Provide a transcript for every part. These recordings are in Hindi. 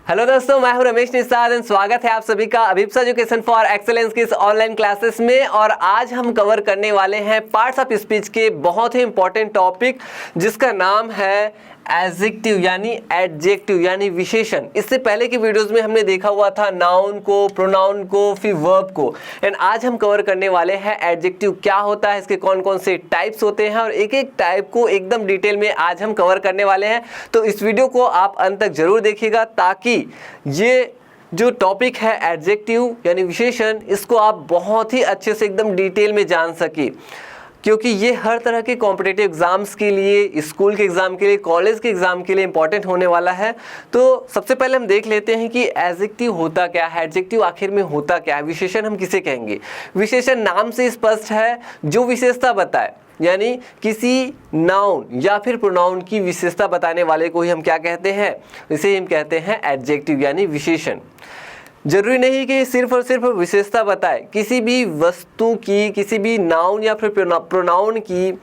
हेलो दोस्तों, मैं हूं रमेश निषाद एंड स्वागत है आप सभी का अभिप्सा एजुकेशन फॉर एक्सेलेंस की इस ऑनलाइन क्लासेस में। और आज हम कवर करने वाले हैं पार्ट्स ऑफ स्पीच के बहुत ही इंपॉर्टेंट टॉपिक जिसका नाम है एडजेक्टिव यानी एडजेक्टिव यानी विशेषण। इससे पहले की वीडियोस में हमने देखा हुआ था नाउन को, प्रोनाउन को, फिर वर्ब को। एंड आज हम कवर करने वाले हैं एडजेक्टिव क्या होता है, इसके कौन कौन से टाइप्स होते हैं और एक एक टाइप को एकदम डिटेल में आज हम कवर करने वाले हैं। तो इस वीडियो को आप अंत तक जरूर देखिएगा ताकि ये जो टॉपिक है एडजेक्टिव यानी विशेषण, इसको आप बहुत ही अच्छे से एकदम डिटेल में जान सके, क्योंकि ये हर तरह के कॉम्पिटिटिव एग्जाम्स के लिए, स्कूल के एग्जाम के लिए, कॉलेज के एग्जाम के लिए इंपॉर्टेंट होने वाला है। तो सबसे पहले हम देख लेते हैं कि एडजेक्टिव होता क्या है, एडजेक्टिव आखिर में होता क्या है, विशेषण हम किसे कहेंगे। विशेषण नाम से स्पष्ट है, जो विशेषता बताए, यानी किसी नाउन या फिर प्रोनाउन की विशेषता बताने वाले को ही हम क्या कहते हैं, इसे हम कहते हैं एडजेक्टिव यानी विशेषण। जरूरी नहीं कि सिर्फ और सिर्फ विशेषता बताए, किसी भी वस्तु की, किसी भी नाउन या फिर प्रोनाउन की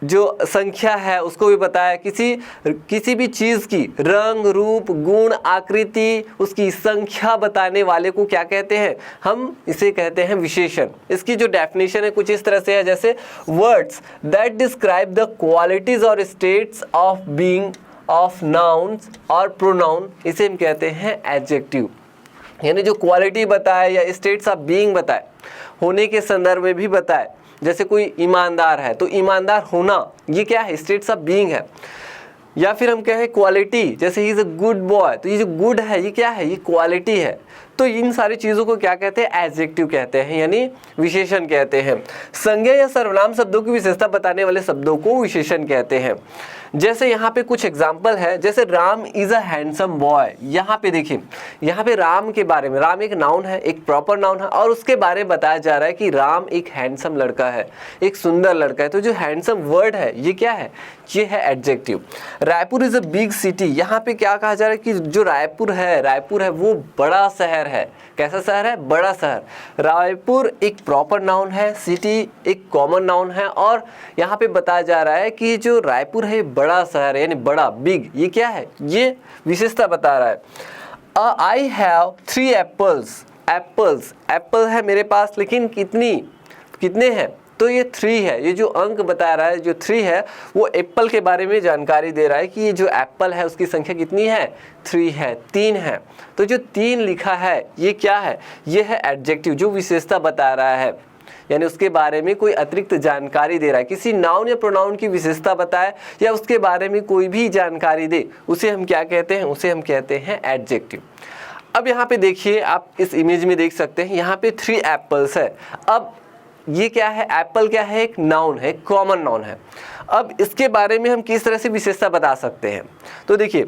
जो संख्या है उसको भी बताए, किसी भी चीज़ की रंग, रूप, गुण, आकृति, उसकी संख्या बताने वाले को क्या कहते हैं, हम इसे कहते हैं विशेषण। इसकी जो डेफिनेशन है कुछ इस तरह से है, जैसे words that describe the qualities और states of being of nouns और प्रोनाउन, इसे हम कहते हैं एडजेक्टिव। यानी जो क्वालिटी बताए या स्टेट्स ऑफ बीइंग बताए, होने के संदर्भ में भी बताए। जैसे कोई ईमानदार है तो ईमानदार होना ये क्या है, स्टेट्स ऑफ बीइंग है। या फिर हम कहें क्वालिटी, जैसे he is a good boy, तो ये जो गुड है ये क्या है, ये क्वालिटी है। तो इन सारी चीज़ों को क्या कहते हैं, एडजेक्टिव कहते हैं यानी विशेषण कहते हैं। संज्ञा या सर्वनाम शब्दों की विशेषता बताने वाले शब्दों को विशेषण कहते हैं। जैसे यहाँ पे कुछ एग्जाम्पल है, जैसे Ram is a handsome boy. यहाँ पे देखिए, यहाँ पे राम के बारे में, राम एक नाउन है, एक प्रॉपर नाउन है और उसके बारे में बताया जा रहा है कि राम एक हैंडसम लड़का है, एक सुंदर लड़का है। तो जो हैंडसम वर्ड है ये क्या है, ये है adjective. Raipur is a big city, यहाँ पे क्या कहा जा रहा है कि जो रायपुर है वो बड़ा शहर है। कैसा शहर है, बड़ा शहर। रायपुर एक प्रॉपर नाउन है, सिटी एक कॉमन नाउन है और यहाँ पे बताया जा रहा है कि जो रायपुर है बड़ा शहर है, यानी बड़ा, बिग, ये क्या है, ये विशेषता बता रहा है। आई हैव 3 एप्पल्स, एप्पल है मेरे पास, लेकिन कितने हैं, तो ये 3 है। ये जो अंक बता रहा है, जो 3 है, वो एप्पल के बारे में जानकारी दे रहा है कि ये जो एप्पल है उसकी संख्या कितनी है, 3 है, 3 है। तो जो 3 लिखा है ये क्या है, ये है एडजेक्टिव, जो विशेषता बता रहा है, यानी उसके बारे में कोई अतिरिक्त जानकारी दे रहा है। किसी नाउन या प्रोनाउन की विशेषता बताए या उसके बारे में कोई भी जानकारी दे, उसे हम क्या कहते हैं, उसे हम कहते हैं एडजेक्टिव। अब यहाँ पे देखिए, आप इस इमेज में देख सकते हैं, यहाँ पे 3 एप्पल्स है। अब ये क्या है, एप्पल क्या है, एक नाउन है, कॉमन नाउन है। अब इसके बारे में हम किस तरह से विशेषता बता सकते हैं, तो देखिए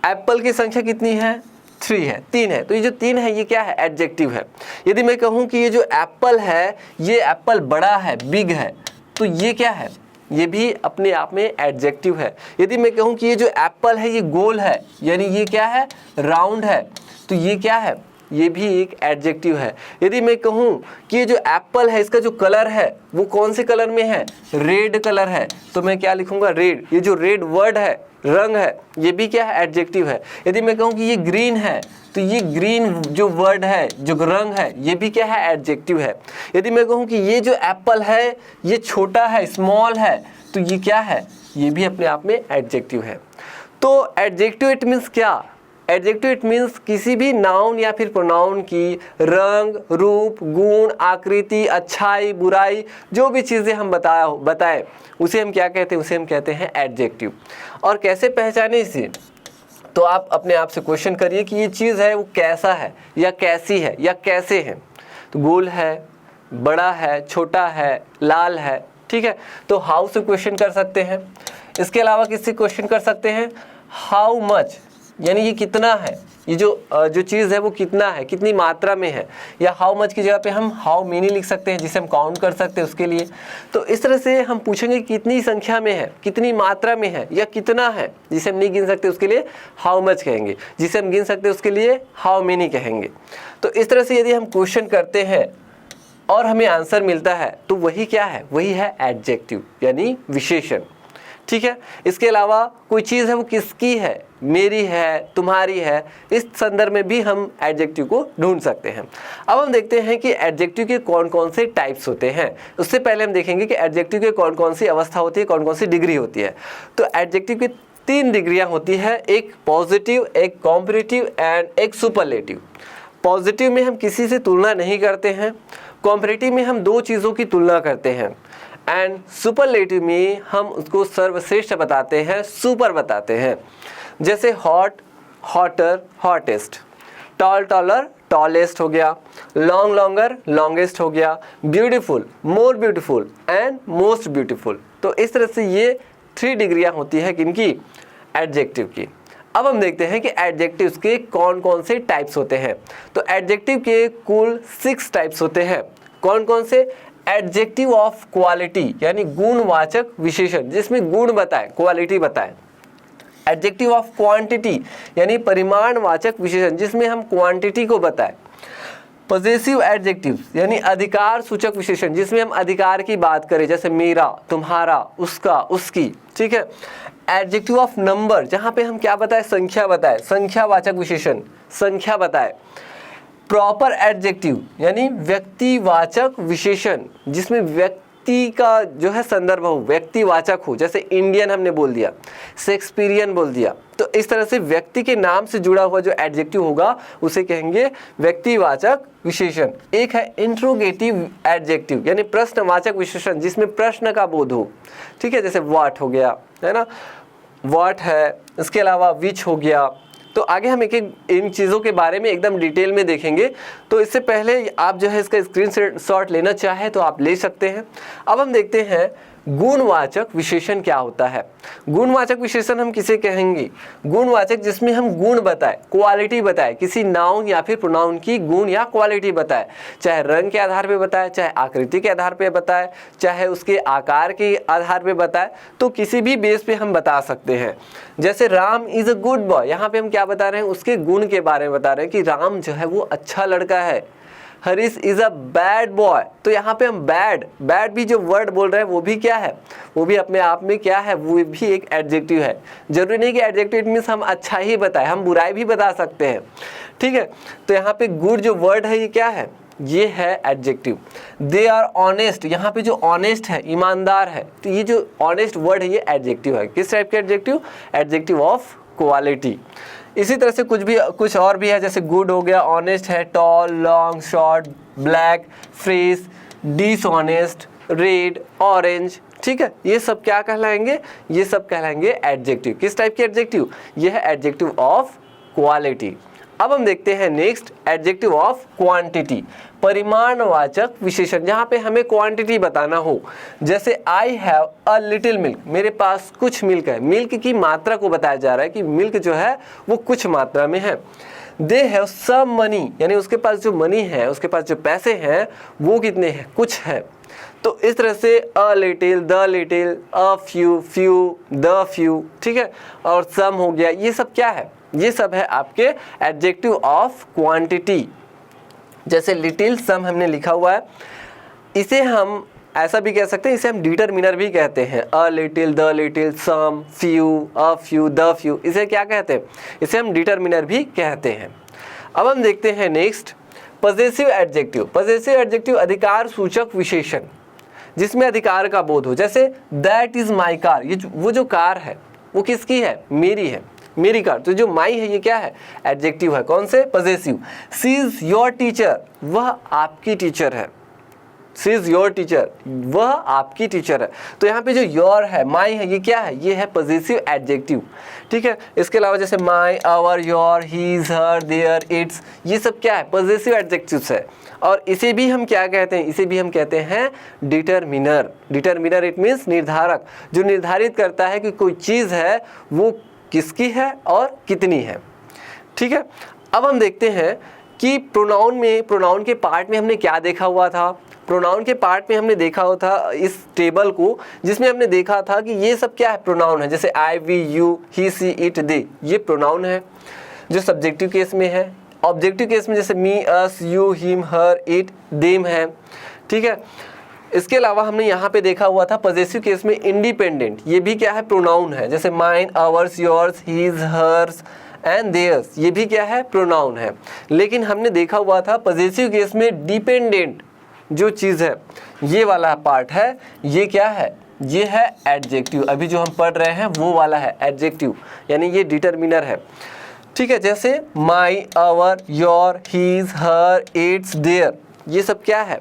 एप्पल की संख्या कितनी है, 3 है, 3 है। तो ये जो 3 है ये क्या है, एडजेक्टिव है। यदि मैं कहूँ कि ये जो एप्पल है, ये एप्पल बड़ा है, बिग है, तो ये क्या है, ये भी अपने आप में एडजेक्टिव है। यदि मैं कहूँ कि ये जो एप्पल है ये गोल है, यानी ये क्या है, राउंड है, तो ये क्या है, ये भी एक एडजेक्टिव है। यदि मैं कहूँ कि ये जो एप्पल है इसका जो कलर है वो कौन से कलर में है, रेड कलर है, तो मैं क्या लिखूंगा, रेड। ये जो रेड वर्ड है, रंग है, ये भी क्या है, एडजेक्टिव है। यदि मैं कहूँ कि ये ग्रीन है, तो ये ग्रीन जो वर्ड है, जो रंग है, ये भी क्या है, एडजेक्टिव है। यदि मैं कहूँ कि ये जो एप्पल है ये छोटा है, स्मॉल है, तो ये क्या है, ये भी अपने आप में एडजेक्टिव है। तो एडजेक्टिव इट मीन्स क्या, एडजेक्टिव इट मीन्स किसी भी नाउन या फिर प्रोनाउन की रंग, रूप, गुण, आकृति, अच्छाई, बुराई, जो भी चीज़ें हम बताएं उसे हम क्या कहते हैं, उसे हम कहते हैं एडजेक्टिव। और कैसे पहचाने इसे, तो आप अपने आप से क्वेश्चन करिए कि ये चीज़ है वो कैसा है या कैसी है या कैसे है। तो गोल है, बड़ा है, छोटा है, लाल है, ठीक है। तो हाउ से क्वेश्चन कर सकते हैं। इसके अलावा किससे क्वेश्चन कर सकते हैं, हाउ मच, यानी ये कितना है, ये जो चीज़ है वो कितना है, कितनी मात्रा में है। या हाउ मच की जगह पे हम हाउ मेनी लिख सकते हैं, जिसे हम काउंट कर सकते हैं उसके लिए। तो इस तरह से हम पूछेंगे कितनी संख्या में है, कितनी मात्रा में है या कितना है। जिसे हम नहीं गिन सकते उसके लिए हाउ मच कहेंगे, जिसे हम गिन सकते हैं उसके लिए हाउ मेनी कहेंगे। तो इस तरह से यदि हम क्वेश्चन करते हैं और हमें आंसर मिलता है तो वही क्या है, वही है एडजेक्टिव यानी विशेषण। ठीक है। इसके अलावा कोई चीज़ है वो किसकी है, मेरी है, तुम्हारी है, इस संदर्भ में भी हम एडजेक्टिव को ढूंढ सकते हैं। अब हम देखते हैं कि एडजेक्टिव के कौन कौन से टाइप्स होते हैं। उससे पहले हम देखेंगे कि एडजेक्टिव के कौन कौन सी अवस्था होती है, कौन कौन सी डिग्री होती है। तो एडजेक्टिव की 3 डिग्रियां होती है, एक पॉजिटिव, एक कॉम्पैरेटिव एंड एक सुपरलेटिव। पॉजिटिव में हम किसी से तुलना नहीं करते हैं, कॉम्पैरेटिव में हम 2 चीज़ों की तुलना करते हैं, एंड सुपरलेटिव में हम उसको सर्वश्रेष्ठ बताते हैं, सुपर बताते हैं। जैसे hot, hotter, hottest, tall, taller, tallest हो गया, लॉन्ग, लॉन्गर, लॉन्गेस्ट हो गया, beautiful, more beautiful and most beautiful. तो इस तरह से ये 3 डिग्रियां होती है किनकी, एडजेक्टिव की। अब हम देखते हैं कि एडजेक्टिव्स के कौन कौन से टाइप्स होते हैं। तो एडजेक्टिव के कुल 6 टाइप्स होते हैं। कौन कौन से, एडजेक्टिव ऑफ क्वालिटी यानी गुणवाचक विशेषण जिसमें गुण बताए, क्वालिटी बताए। एडजेक्टिव ऑफ क्वांटिटी यानी परिमाणवाचक विशेषण जिसमें हम क्वांटिटी को बताएं। पॉजेसिव एडजेक्टिव्स यानी अधिकार सूचक विशेषण जिसमें हम अधिकार की बात करें, जैसे मेरा, तुम्हारा, उसका, उसकी, ठीक है। एडजेक्टिव ऑफ नंबर जहां पे हम क्या बताएं, संख्या बताएं, संख्यावाचक विशेषण, संख्या बताएं। प्रॉपर एडजेक्टिव यानी व्यक्तिवाचक विशेषण जिसमें व्यक्ति का जो है संदर्भ हो, व्यक्तिवाचक हो, जैसे इंडियन हमने बोल दिया, शेक्सपियरियन बोल दिया। तो इस तरह से व्यक्ति के नाम से जुड़ा हुआ जो एडजेक्टिव होगा उसे कहेंगे व्यक्तिवाचक विशेषण। एक है इंट्रोगेटिव एडजेक्टिव यानी प्रश्नवाचक विशेषण जिसमें प्रश्न का बोध हो, ठीक है, जैसे व्हाट हो गया, है ना, व्हाट है। इसके अलावा विच हो गया। तो आगे हम एक एक इन चीज़ों के बारे में एकदम डिटेल में देखेंगे। तो इससे पहले आप जो है इसका स्क्रीनशॉट लेना चाहे तो आप ले सकते हैं। अब हम देखते हैं गुणवाचक विशेषण क्या होता है। गुणवाचक विशेषण हम किसे कहेंगे, गुणवाचक जिसमें हम गुण बताए, क्वालिटी बताए, किसी नाउन या फिर प्रोनाउन की गुण या क्वालिटी बताए, चाहे रंग के आधार पे बताए, चाहे आकृति के आधार पे बताए, चाहे उसके आकार के आधार पे बताए, तो किसी भी बेस पे हम बता सकते हैं। जैसे Ram is a good boy, यहाँ पे हम क्या बता रहे हैं, उसके गुण के बारे में बता रहे हैं कि राम जो है वो अच्छा लड़का है। Harish is a bad boy, तो यहाँ पे हम बैड भी जो वर्ड बोल रहे हैं वो भी क्या है, वो भी अपने आप में क्या है, वो भी एक एडजेक्टिव है। जरूरी नहीं कि एडजेक्टिव मीन्स हम अच्छा ही बताएं, हम बुराई भी बता सकते हैं, ठीक है। तो यहाँ पे गुड जो वर्ड है ये क्या है, ये है एडजेक्टिव। दे आर ऑनेस्ट, यहाँ पे जो ऑनेस्ट है, ईमानदार है, तो ये जो ऑनेस्ट वर्ड है ये एडजेक्टिव है। किस टाइप के एडजेक्टिव, एडजेक्टिव ऑफ क्वालिटी। इसी तरह से कुछ और भी है, जैसे गुड हो गया, ऑनेस्ट है, tall, long, short, black, fresh, dishonest, red, orange, ठीक है। ये सब क्या कहलाएंगे, ये सब कहलाएंगे एडजेक्टिव। किस टाइप के एडजेक्टिव, ये है एडजेक्टिव ऑफ क्वालिटी। अब हम देखते हैं नेक्स्ट एडजेक्टिव ऑफ क्वांटिटी, परिमाणवाचक विशेषण जहां पे हमें क्वांटिटी बताना हो। जैसे I have a little milk, मेरे पास कुछ मिल्क है, मिल्क की मात्रा को बताया जा रहा है कि मिल्क जो है वो कुछ मात्रा में है। दे हैव सम मनी, यानी उसके पास जो मनी है, उसके पास जो पैसे हैं वो कितने हैं, कुछ है। तो इस तरह से अ little, the little, a few, few, the few, ठीक है, और सम हो गया, ये सब क्या है, ये सब है आपके एडजेक्टिव ऑफ क्वांटिटी। जैसे लिटिल, सम हमने लिखा हुआ है, इसे हम ऐसा भी कह सकते हैं, इसे हम डिटरमिनर भी कहते हैं। A little, the little, some, few, a few, the few, इसे क्या कहते हैं, इसे हम डिटरमिनर भी कहते हैं। अब हम देखते हैं next possessive adjective. Possessive adjective अधिकार सूचक विशेषण जिसमें अधिकार का बोध हो। जैसे दैट इज माई कार, ये वो जो कार है वो किसकी है, मेरी है, मेरी कार। तो जो माई है ये क्या है, एडजेक्टिव है। कौन से, possessive. She is your teacher, वह आपकी टीचर है। सी इज योर टीचर, वह आपकी टीचर है। तो यहाँ पे जो योर है, माई है, ये क्या है, ये है पॉजेसिव एडजेक्टिव, ठीक है। इसके अलावा जैसे my, our, your, his, her, their, its, ये सब क्या है, पॉजेसिव एडजेक्टिव्स है। और इसे भी हम क्या कहते हैं, इसे भी हम कहते हैं डिटरमिनर। डिटरमिनर इट मीन्स निर्धारक, जो निर्धारित करता है कि कोई चीज़ है वो किसकी है और कितनी है, ठीक है। अब हम देखते हैं कि प्रोनाउन में, प्रोनाउन के पार्ट में हमने क्या देखा हुआ था। प्रोनाउन के पार्ट में हमने देखा हुआ था इस टेबल को, जिसमें हमने देखा था कि ये सब क्या है, प्रोनाउन है। जैसे I, we, you, he, she, it, they, ये प्रोनाउन है जो सब्जेक्टिव केस में है। ऑब्जेक्टिव केस में जैसे me, us, you, him, her, it, them है, ठीक है। इसके अलावा हमने यहाँ पे देखा हुआ था पॉजेसिव केस में इंडिपेंडेंट, ये भी क्या है, प्रोनाउन है। जैसे mine, ours, yours, his, hers and theirs, ये भी क्या है, प्रोनाउन है। लेकिन हमने देखा हुआ था पॉजेसिव केस में डिपेंडेंट जो चीज़ है, ये वाला पार्ट है, ये क्या है, ये है एडजेक्टिव। अभी जो हम पढ़ रहे हैं वो वाला है एडजेक्टिव, यानी ये डिटर्मिनर है। ठीक है, जैसे my, our, your, his, her, its, their, ये सब क्या है,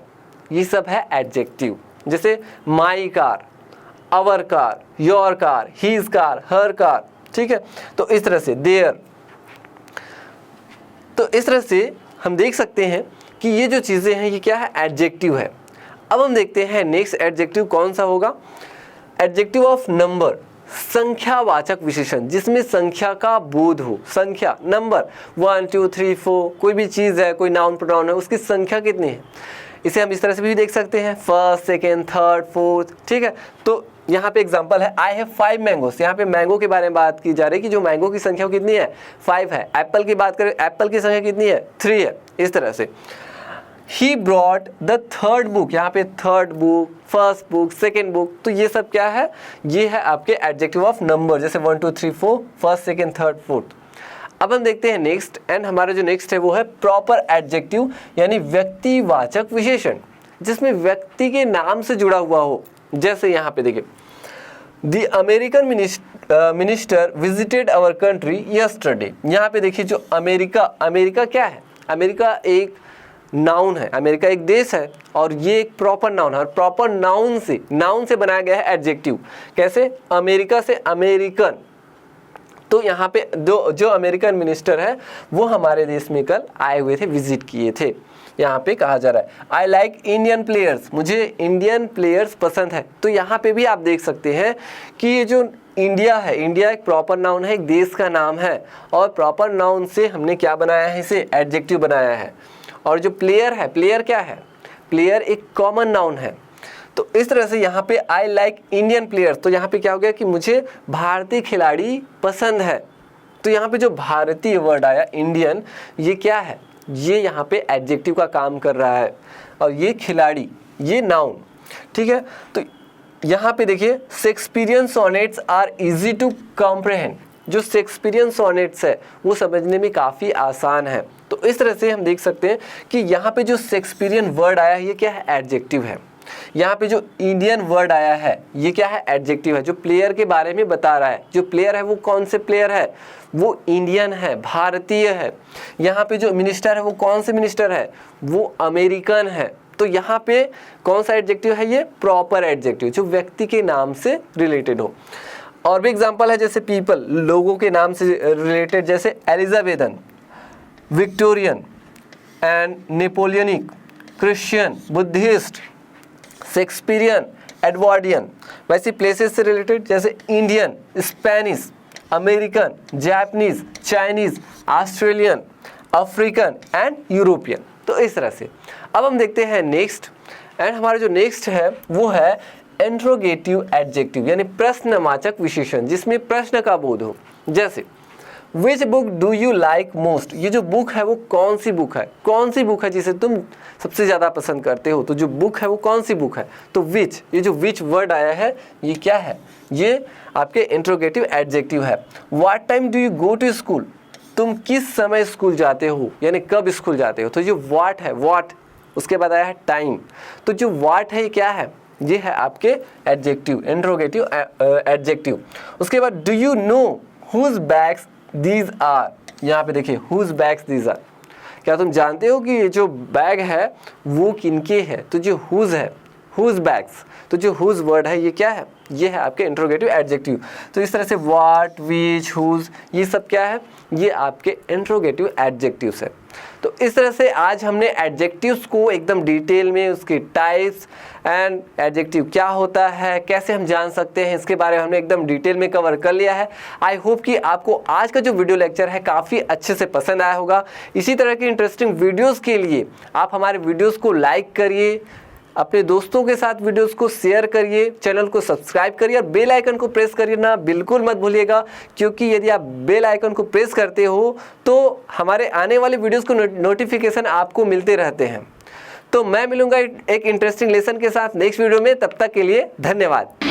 ये सब है एडजेक्टिव। जैसे my car, our car, your car, his car, her car. ठीक है, तो इस तरह से देयर, तो इस तरह से हम देख सकते हैं कि ये जो चीज़ें हैं ये क्या है, एडजेक्टिव है। अब हम देखते हैं नेक्स्ट एडजेक्टिव कौन सा होगा, एडजेक्टिव ऑफ नंबर, संख्यावाचक विशेषण जिसमें संख्या का बोध हो। संख्या, नंबर 1 2 3 4, कोई भी चीज़ है, कोई नाउन प्रोनाउन है, उसकी संख्या कितनी है, इसे हम इस तरह से भी देख सकते हैं, फर्स्ट, सेकेंड, थर्ड, फोर्थ। ठीक है, तो यहाँ पे एग्जांपल है, आई हैव 5 मैंगोस। यहाँ पे मैंगो के बारे में बात की जा रही है कि जो मैंगो की संख्या कितनी है, 5 है। एप्पल की बात करें, एप्पल की संख्या कितनी है, 3 है। इस तरह से he brought the third book, यहाँ पे third book, first book, second book, तो ये सब क्या है, ये है आपके एडजेक्टिव ऑफ नंबर। जैसे 1 2 3 4, फर्स्ट, सेकेंड, थर्ड, फोर्थ। अब हम देखते हैं नेक्स्ट, एंड हमारा जो नेक्स्ट है वो है प्रॉपर एडजेक्टिव, यानी व्यक्तिवाचक विशेषण जिसमें व्यक्ति के नाम से जुड़ा हुआ हो। जैसे यहाँ पे देखिए, the American minister visited our country yesterday. यहाँ पे देखिए जो अमेरिका, अमेरिका क्या है, अमेरिका एक नाउन है, अमेरिका एक देश है और ये एक प्रॉपर नाउन है। और प्रॉपर नाउन से बनाया गया है एडजेक्टिव। कैसे, अमेरिका से अमेरिकन। तो यहाँ पे जो अमेरिकन मिनिस्टर है वो हमारे देश में कल आए हुए थे, विजिट किए थे। यहाँ पे कहा जा रहा है आई लाइक इंडियन प्लेयर्स, मुझे इंडियन प्लेयर्स पसंद है। तो यहाँ पे भी आप देख सकते हैं कि ये जो इंडिया है, इंडिया एक प्रॉपर नाउन है, एक देश का नाम है, और प्रॉपर नाउन से हमने क्या बनाया है, इसे एडजेक्टिव बनाया है। और जो प्लेयर है, प्लेयर क्या है, प्लेयर एक कॉमन नाउन है। तो इस तरह से यहाँ पे आई लाइक इंडियन प्लेयर्स, तो यहाँ पे क्या हो गया कि मुझे भारतीय खिलाड़ी पसंद है। तो यहाँ पे जो भारतीय वर्ड आया, इंडियन, ये क्या है, ये यहाँ पे एडजेक्टिव का काम कर रहा है। और ये खिलाड़ी, ये नाउन। ठीक है, तो यहाँ पे देखिए, Shakespearean sonnets are easy to comprehend. जो शेक्सपियरियन सोनेट्स है वो समझने में काफ़ी आसान है। तो इस तरह से हम देख सकते हैं कि यहाँ पे जो शेक्सपियरियन वर्ड आया है ये क्या है, एडजेक्टिव है। यहाँ पे जो इंडियन वर्ड आया है ये क्या है, एडजेक्टिव है, जो प्लेयर के बारे में बता रहा है। जो प्लेयर है वो कौन से प्लेयर है, वो इंडियन है, भारतीय है। यहाँ पे जो मिनिस्टर है वो कौन से मिनिस्टर है, वो अमेरिकन है। तो यहाँ पे कौन सा एडजेक्टिव है, ये प्रॉपर एडजेक्टिव, जो व्यक्ति के नाम से रिलेटेड हो। और भी एग्जाम्पल है, जैसे पीपल, लोगों के नाम से रिलेटेड, जैसे Elizabethan, Victorian and Napoleonic, Christian, Buddhist, Shakespearean, Edwardian. वैसे प्लेसेस से रिलेटेड जैसे Indian, Spanish, American, Japanese, Chinese, Australian, African and European. तो इस तरह से अब हम देखते हैं नेक्स्ट, एंड हमारा जो नेक्स्ट है वो है इंट्रोगेटिव एडजेक्टिव, यानी प्रश्नवाचक विशेषण जिसमें प्रश्न का बोध हो। जैसे which book do you like most, ये जो बुक है वो कौन सी बुक है, कौन सी बुक है जिसे तुम सबसे ज़्यादा पसंद करते हो। तो जो बुक है वो कौन सी बुक है, तो विच, ये जो विच वर्ड आया है ये क्या है, ये आपके इंट्रोगेटिव एडजेक्टिव है। What time do you go to school, तुम किस समय स्कूल जाते हो, यानी कब स्कूल जाते हो। तो जो व्हाट है, व्हाट, उसके बाद आया है टाइम। तो जो व्हाट है ये क्या है, ये है आपके एडजेक्टिव, इंट्रोगेटिव एडजेक्टिव। उसके बाद do you know whose bags these are, यहाँ पे देखिए हुज बैग्स दीज आर, क्या तुम जानते हो कि ये जो बैग है वो किनके है। तो जो हुज है, हुज बैग्स, तो जो हुज वर्ड है ये क्या है, ये है आपके इंट्रोगेटिव एडजेक्टिव। तो इस तरह से व्हाट, विच, हुज, ये सब क्या है, ये आपके इंट्रोगेटिव एडजेक्टिव्स है। तो इस तरह से आज हमने एडजेक्टिव्स को एकदम डिटेल में, उसके टाइप्स एंड एडजेक्टिव क्या होता है, कैसे हम जान सकते हैं, इसके बारे में हमने एकदम डिटेल में कवर कर लिया है। आई होप कि आपको आज का जो वीडियो लेक्चर है काफ़ी अच्छे से पसंद आया होगा। इसी तरह की इंटरेस्टिंग वीडियोज़ के लिए आप हमारे वीडियोज़ को लाइक करिए, अपने दोस्तों के साथ वीडियोस को शेयर करिए, चैनल को सब्सक्राइब करिए और बेल आइकन को प्रेस करिए ना बिल्कुल मत भूलिएगा, क्योंकि यदि आप बेल आइकन को प्रेस करते हो तो हमारे आने वाले वीडियोस को नोटिफिकेशन आपको मिलते रहते हैं। तो मैं मिलूंगा एक इंटरेस्टिंग लेसन के साथ नेक्स्ट वीडियो में। तब तक के लिए धन्यवाद।